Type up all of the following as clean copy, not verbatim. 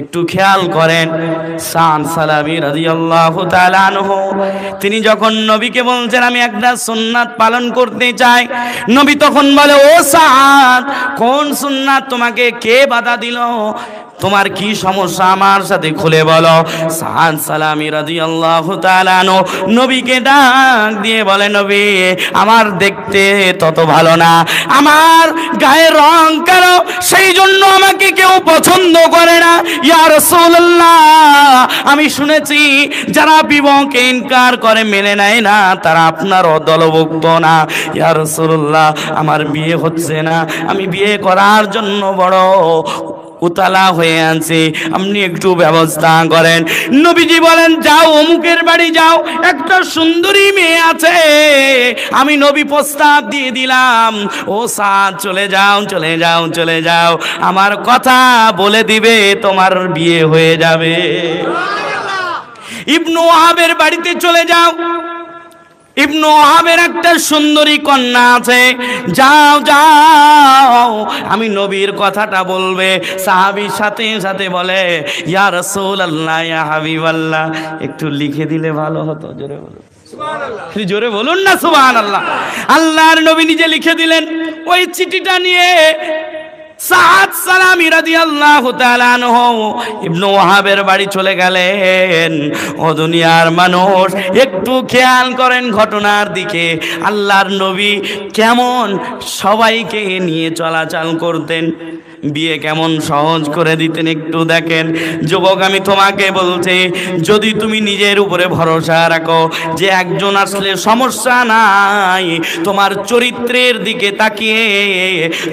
একটু খেয়াল করেন, সাদ সালামি রাদিয়াল্লাহু তাআলা আনহু তিনি যখন নবীকে বলছেন আমি একটা সুন্নাত পালন করতে চাই, নবী তখন বলে, ও সাদ, কোন সুন্নাত? তোমাকে কে বাধা দিল? তোমার কি সমস্যা আমার সাথে খুলে বলো। সাদ সালামি রাদিয়াল্লাহু তাআলা আনহু নবীকে ডাক দিয়ে বলে, নবী, আমার দেখতে তত ভালো না, আমার গায়ের রং কালো, সেই জন্য আমাকে কেউ পছন্দ করে না। ইয়া রাসূলুল্লাহ, আমি শুনেছি যারা বিবাহকে ইনকার করে, মেনে নেয় না, তারা আপনার দলভুক্ত না। ইয়া রাসূলুল্লাহ, আমার বিয়ে হচ্ছে না, আমি বিয়ে করার জন্য বড় উতালা হয়ে আছে, আপনি একটু ব্যবস্থা করেন। নবীজি বলেন, যাও অমুকের বাড়ি যাও, একটা সুন্দরী মেয়ে আছে, আমি নবী প্রস্তাব দিয়ে দিলাম, ও সাদ চলে যাও, চলে যাও, চলে যাও, আমার কথা বলে দিবে, তোমার বিয়ে হয়ে যাবে। ইবনু ওয়াহাবের বাড়িতে চলে যাও, ইবনু ওয়াহাবের একটা সুন্দরী কন্যা আছে, যাও যাও, আমি নবীর কথাটা বলবে। সাহাবীর সাথে সাথে বলে, ইয়া রাসূলুল্লাহ, ইয়া হাবিবাল্লাহ, একটু লিখে দিলে ভালো হতো। জোরে বলুন সুবহানাল্লাহ, জোরে বলুন না সুবহানাল্লাহ। আল্লাহর নবী নিজে লিখে দিলেন। ওই চিঠিটা নিয়ে সাদ সালামি রাদিয়াল্লাহু তাআলা আনহু ইবনু ওয়াহাবের বাড়ি চলে গেলেন। ও দুনিয়ার মানুষ, একটু খেয়াল করেন ঘটনার দিকে। আল্লাহর নবী কেমন সবাইকে নিয়ে চলাচল করতেন, বিয়ে কেমন সহজ করে দিতেন, একটু দেখেন। যুবক, আমি তোমাকে বলছি, যদি তুমি নিজের উপরে ভরসা রাখো যে একজন আসলে সমস্যা নাই, তোমার চরিত্রের দিকে তাকিয়ে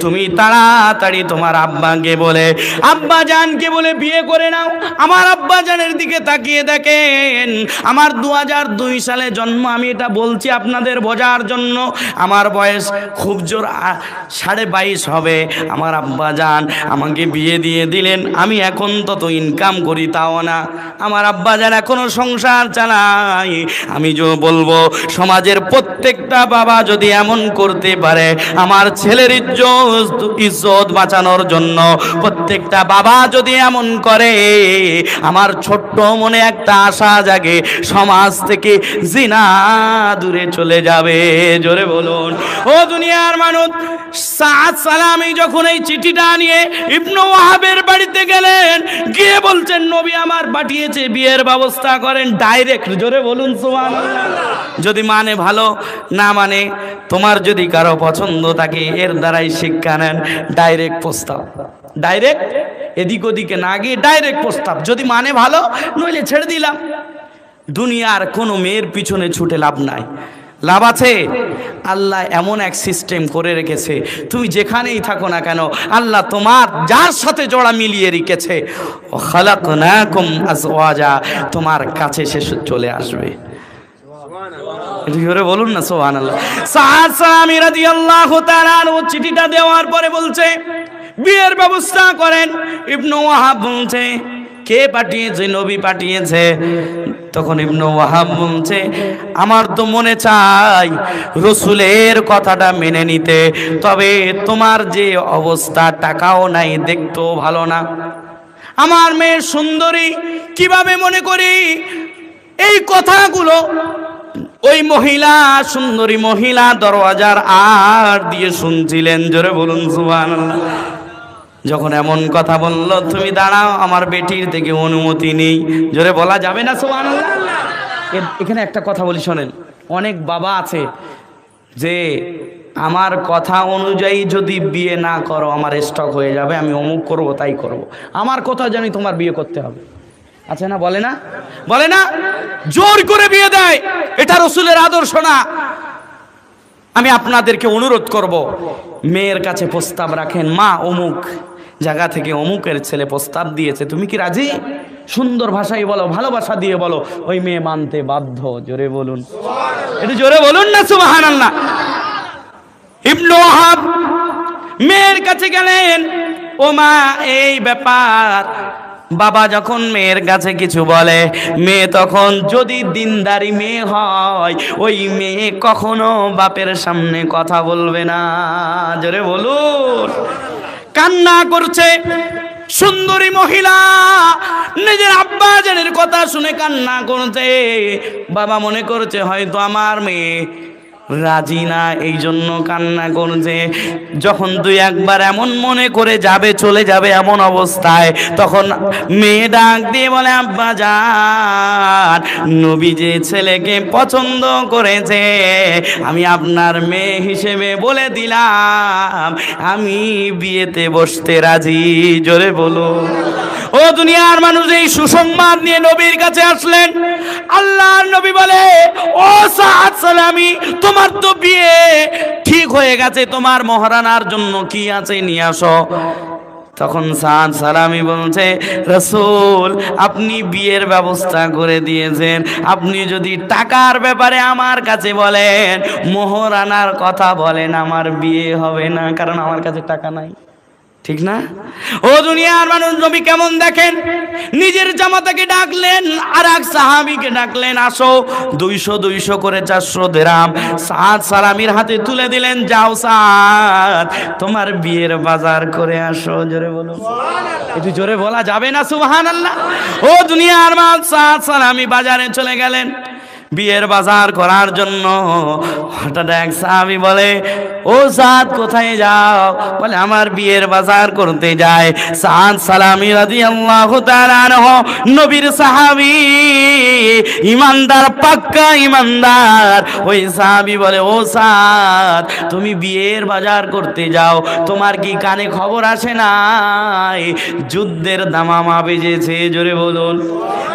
তুমি তাড়াতাড়ি তোমার আব্বাকে বলে, আব্বা জানকে বলে বিয়ে করে নাও। আমার আব্বা জানের দিকে তাকিয়ে দেখেন, আমার 2002 সালে জন্ম, আমি এটা বলছি আপনাদের বোঝার জন্য। আমার বয়স খুব জোর 22.5 হবে। আমার আব্বা জান আমাকে বিয়ে দিয়ে দিলেন, আমি এখন তত ইনকাম করি তাও না, আমার আব্বা জান এখনো সংসার চালাই। আমি যে বলবো, সমাজের প্রত্যেকটা বাবা যদি এমন করতে পারে, আমার ছেলের ইজ্জত বাঁচানোর জন্য প্রত্যেকটা বাবা যদি এমন করে, আমার ছোট্ট মনে একটা আশা জাগে, সমাজ থেকে জিনা দূরে চলে যাবে। জোরে বলুন। ও দুনিয়ার মানুষ, সাদ সালামি যখন এই চিঠিটা নিয়ে ইবনু ওয়াহাবের বাড়িতে গেলেন, গিয়ে বলছেন, নবী আমার পাঠিয়েছে, বিয়ের ব্যবস্থা করেন ডাইরেক্ট। জোরে বলুন সুবহানাল্লাহ। যদি মানে ভালো, না মানে তোমার যদি কারো পছন্দ থাকে, এর দ্বারাই শিক্ষা নেন। ডাইরেক্ট প্রস্তাব, ডাইরেক্ট, এদিক ওদিকে না গিয়ে ডাইরেক্ট প্রস্তাব। যদি মানে ভালো, নইলে ছেড়ে দিলাম। দুনিয়ার কোনো মেয়ের পিছনে ছুটে লাভ নাই। লাভ আছে? আল্লাহ এমন এক সিস্টেম করে রেখেছে, তুমি যেখানেই থাকো না কেন, আল্লাহ তোমার যার সাথে জোড়া মিলিয়ে রেখেছে, ও খালাকনাকুম আজওয়াজা, তোমার কাছে সে চলে আসবে। জোরে বলুন না সুবহানাল্লাহ। সাদ সালামি রাদিয়াল্লাহু তাআলা আনহু চিঠিটা দেওয়ার পরে বলছে, বিয়ের ব্যবস্থা করেন। ইবনু ওয়াহাব বলছে, কে পাঠিয়েছে? নবী পাঠিয়েছে। তখন ইবনু ওয়াহাব বলছে, আমার তো মনে চাই রসুলের কথাটা মেনে নিতে, তবে তোমার যে অবস্থা, টাকাও নাই, দেখতেও ভালো না, আমার মেয়ে সুন্দরী, কিভাবে মনে করি এই কথাগুলো ওই মহিলা, সুন্দরী মহিলা দরওয়াজার আর দিয়ে শুনছিলেন। জোরে বলুন সুবহানাল্লাহ। যখন এমন কথা বলল, তুমি দাঁড়াও, আমার বেটির থেকে অনুমতি নেই, জোরে বলা যাবে না সুবহানাল্লাহ। এখানে একটা কথা বলি শোনেন, অনেক বাবা আছে যে আমার কথা অনুযায়ী যদি বিয়ে না করো আমার স্টক হয়ে যাবে, আমি অমুক করব, তাই করব, আমার কথা জানি তোমার বিয়ে করতে হবে। আচ্ছা না, বলে না, বলে না, জোর করে বিয়ে দেয়। এটা রসুলের আদর্শ না। আমি আপনাদেরকে অনুরোধ করব, মেয়ের কাছে প্রস্তাব রাখেন, মা অমুক জায়গা থেকে অমুকের ছেলে প্রস্তাব দিয়েছে, তুমি কি রাজি? সুন্দর ভাষায় বলো, ভালোবাসা দিয়ে বলো, ওই মেয়ে মানতে বাধ্য। জোরে বলুন, একটু জোরে বলুন না সুবহানাল্লাহ। ইবনু ওয়াহাব মেয়ের কাছে গেলেন, ও মা, এই ব্যাপার। বাবা যখন মেয়ের কাছে কিছু বলে, মেয়ে তখন যদি দিনদারি মেয়ে হয়, ওই মেয়ে কখনো বাপের সামনে কথা বলবে না। জোরে বলুন। কান্না করছে সুন্দরী মহিলা, নিজের আব্বা জানের কথা শুনে কান্না করছে। বাবা মনে করছে হয়তো আমার মেয়ে রাজি না, এই জন্য কান্না করছে। যখন দুই একবার এমন মনে করে যাবে, চলে যাবে এমন অবস্থায়, তখন মেয়ে ডাক দিয়ে বলে, আব্বা জান, নবী যে ছেলেকে পছন্দ করেছে আমি আপনার মেয়ে হিসেবে বলে দিলাম আমি বিয়েতে বসতে রাজি। জোরে বলো। ও দুনিয়ার মানুষ, এই সুসংবাদ নিয়ে নবীর কাছে আসলেন। আল্লাহর নবী বলে, ও সাদ সালামি, তোমার তো বিয়ে ঠিক হয়ে গেছে, তোমার মহারানার জন্য কি আছে নিয়ে আসো। তখন সাদ সালামি বলছে, রাসূল আপনি বিয়ের ব্যবস্থা করে দিয়েছেন, আপনি যদি টাকার ব্যাপারে আমার কাছে বলেন, মহারানার কথা বলেন, আমার বিয়ে হবে না, কারণ আমার কাছে টাকা নাই। ঠিক না? ও দুনিয়ার মানুষ, নবী কেমন দেখেন, নিজের জামাতাকে ডাকলেন, আর এক সাহাবীকে ডাকলেন, আসো 200 করে 400 দিরহাম সাদ সালামির হাতে তুলে দিলেন, যাও সাদ তোমার বিয়ের বাজার করে আসো। জোরে বলো সুবহানাল্লাহ। একটু জোরে বলা যাবে না সুবহানাল্লাহ? ও দুনিয়ার মানুষ, সাদ সালামি বাজারে চলে গেলেন বিয়ের বাজার করার জন্য। হঠাৎ এক সাহাবী বলে, ও সাদ কোথায় যাও? বলে আমার বিয়ের বাজার করতে যায়। সাদ সালামি রাদিয়াল্লাহু তাআলা আনহু নবীর সাহাবী, ইমানদার, পাক্কা ইমানদার। ওই সাহাবী বলে, ও সাদ তুমি বিয়ের বাজার করতে যাও, তোমার কি কানে খবর আসে নাই যুদ্ধের দামামা বেজেছে? জোরে বলুন।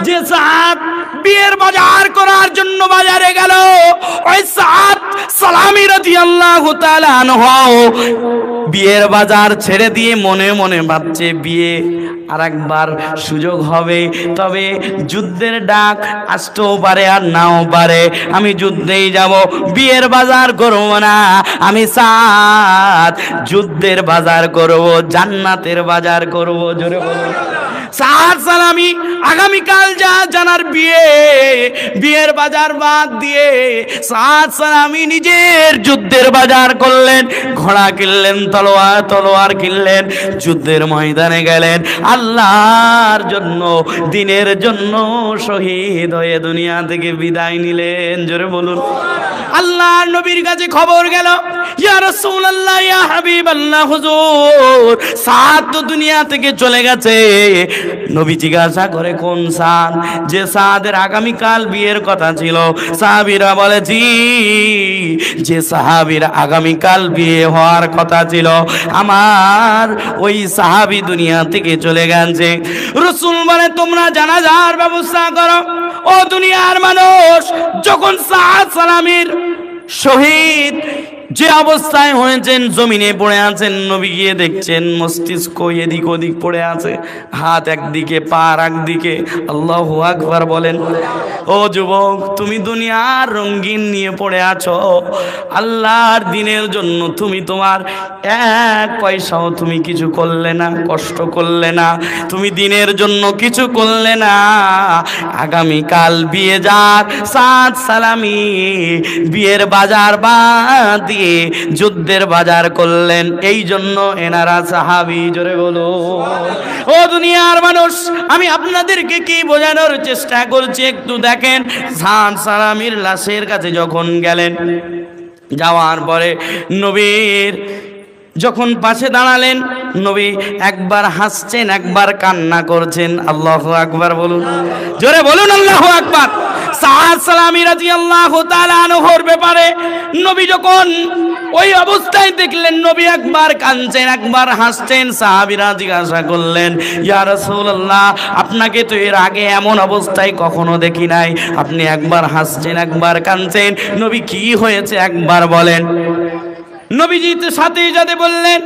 যে সাদ বিয়ের বাজার করার জন্য বাজারে গেল, ওই সাদ সালামি রাদিয়াল্লাহু তাআলা আনহু বিয়ের বাজার ছেড়ে দিয়ে মনে মনে ভাবছে বিয়ে আরেকবার সুযোগ হবে, তবে যুদ্ধের ডাক আসতেও পারে আর নাও পারে, আমি যুদ্ধেই যাব, বিয়ের বাজার করব না। আমি সাদ যুদ্ধের বাজার করব, জান্নাতের বাজার করব। জোরে বলুন। সাদ সালামি আগামীকাল যা জানার বিয়ে, বিয়ের বাজার বাদ দিয়ে সাদ সালামি নিজের যুদ্ধের বাজার করলেন, ঘোড়া কিনলেন, তলোয়ার কিনলেন, যুদ্ধের ময়দানে গেলেন, আল্লাহর জন্য, দিনের জন্য শহীদ হয়ে দুনিয়া থেকে বিদায় নিলেন। জোরে বলুন। আল্লাহর নবীর কাছে খবর গেল, ইয়া রাসূলুল্লাহ, ইয়া হাবিবাল্লাহ, হুজুর সাদ তো দুনিয়া থেকে চলে গেছে। নবী জিজ্ঞাসা করে, কোন সাদ? যে সাদের আগামীকাল বিয়ের কথা ছিল। সাহাবীরা বলে, জি, যে সাহাবীর আগামীকাল বিয়ে হওয়ার কথা ছিল, আমার ওই সাহাবী দুনিয়া থেকে চলে গেছে। রাসূল বলে, তোমরা জানাজার ব্যবস্থা করো। ও দুনিয়ার মানুষ, যখন সাদ সালামির শহীদ যে অবস্থায় হয়েছেন, জমিনে পড়ে আছেন, নবী গিয়ে দেখছেন মস্তিষ্ক এদিক ওদিক পড়ে আছে, হাত একদিকে, পা একদিকে। আল্লাহু আকবার বলেন। ও যুবক, তুমি দুনিয়ার রঙিন নিয়ে পড়ে আছো, আল্লাহর দিনের জন্য তুমি তোমার এক পয়সাও তুমি কিছু করলে না, কষ্ট করলে না, তুমি দিনের জন্য কিছু করলে না। আগামীকাল বিয়ে যার সাদ সালামি বিয়ের বাজার বাদ দিয়ে যুদ্ধের বাজার করলেন, এই জন্য এনারা সাহাবী। জোরে বলো। ও দুনিয়ার মানুষ, আমি আপনাদেরকে কি বোঝানোর চেষ্টা করছি একটু দেখেন। সাদ সালামির লাশের কাছে যখন গেলেন, যাওয়ার পরে নবীর যখন পাশে দাঁড়ালেন, নবী একবার হাসছেন, একবার কান্না করছেন। আল্লাহু আকবার বলুন। জোরে বলুন আল্লাহু আকবার। সাদ সালামি রাদিয়াল্লাহু তাআলা আনহুর ব্যাপারে নবী যখন ওই অবস্থায় দেখলেন, নবী একবার কাঁদছেন, একবার হাসছেন। সাহাবীরা জিজ্ঞাসা করলেন, ইয়া রাসূলুল্লাহ, আপনাকে তো এর আগে এমন অবস্থায় কখনো দেখি নাই, আপনি একবার হাসছেন, একবার কাঁদছেন, নবী কি হয়েছে একবার বলেন। নবীজি সাথে সাথে বললেন,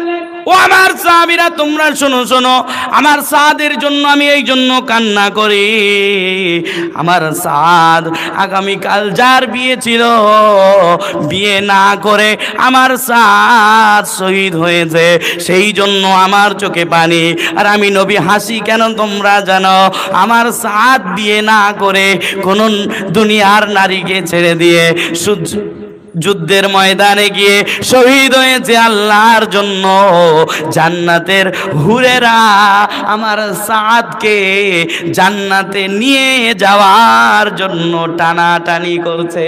ও আমার সাহাবীরা, তোমরা শোনো শোনো, আমার সাদের জন্য আমি এই জন্য কান্না করি, আমার সাদ আগামীকাল যার বিয়ে ছিল, বিয়ে না করে আমার সাদ শহীদ হয়েছে, সেই জন্য আমার চোখে পানি। আর আমি নবী হাসি কেন তোমরা জানো? আমার সাদ বিয়ে না করে কোন দুনিয়ার নারীকে ছেড়ে দিয়ে যুদ্ধের ময়দানে গিয়ে শহীদ হয়েছে আল্লাহর জন্য। জান্নাতের হুরেরা আমার সাদকে জান্নাতে নিয়ে যাওয়ার জন্য টানাটানি করছে।